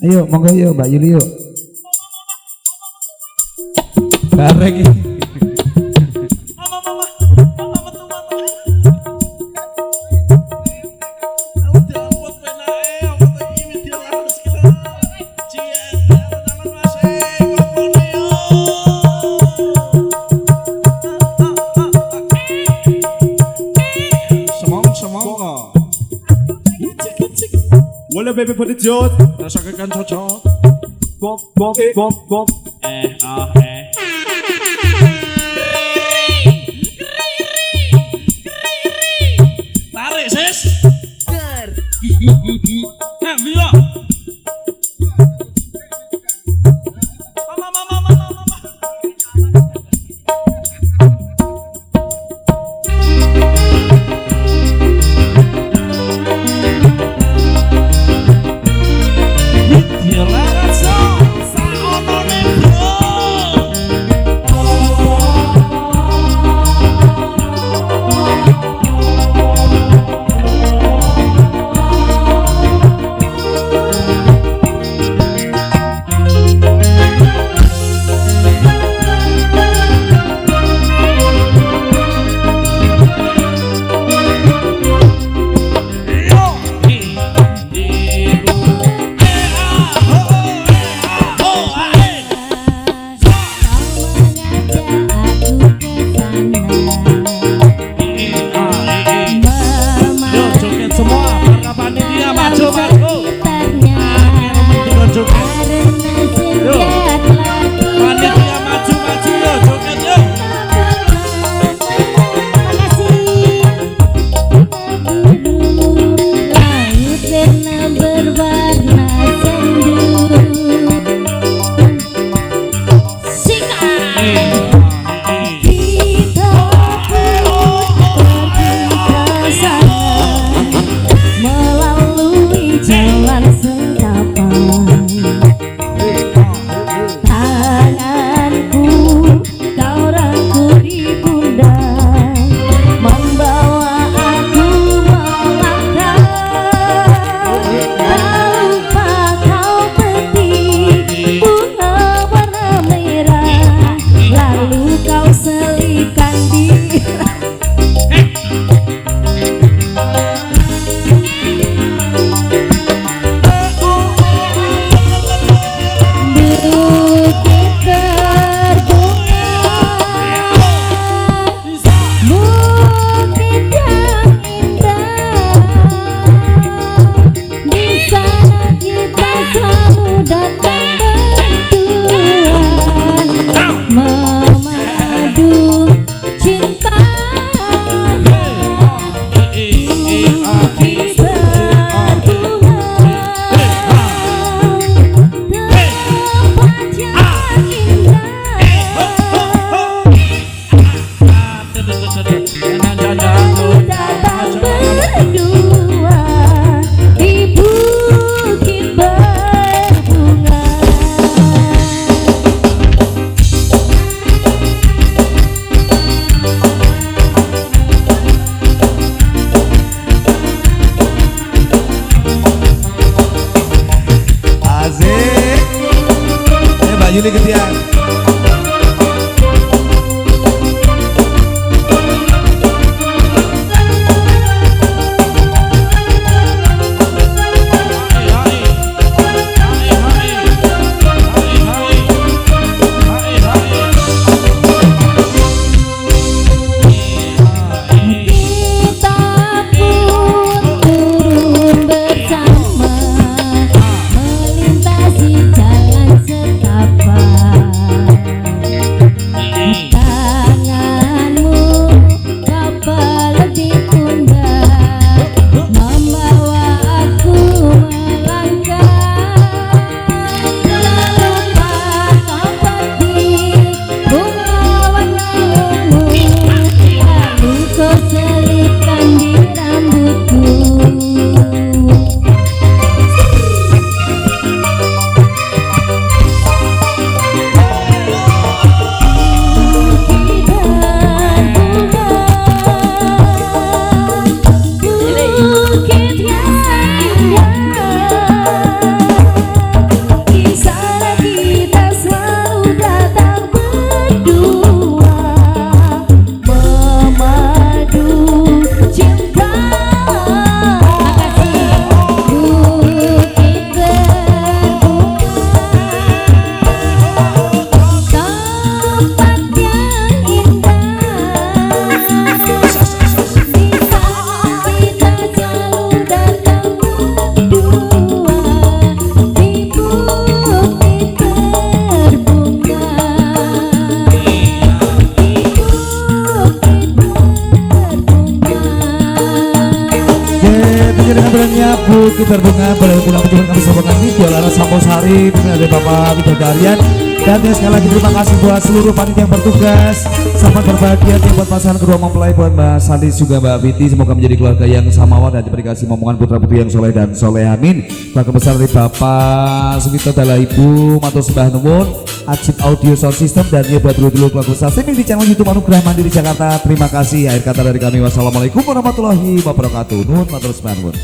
Ayo, monggo yuk Mbak Yuli yuk. Bareng ini. Boleh baby put it jod, rasakan cocok. Bop bop bop bop. Tarik sis. Bila. Yuli Getian. Melintasi jalan setapak Bukit Berbunga boleh pulang tujuan kami sambungan video Lara Samposari dari Bapak Bidadarian. Dan sekali lagi terima kasih buat seluruh panitia yang bertugas. Selamat berbahagia buat pasangan kedua mempelai, buat Mbak Santi juga Mbak Viti. Semoga menjadi keluarga yang samawa dan diberi kasih momongan putra putri yang soleh dan soleh, amin. Keluarga besar dari Bapak Sugito adalah Ibu Matur Sembah Nuwun, Acip Audio Sound System, dan ya buat dulu keluarga besar streaming di channel YouTube Anugerah Mandiri Jakarta. Terima kasih. Akhir kata dari kami, wassalamualaikum warahmatullahi wabarakatuh. Nuhun matur sembah nuwun.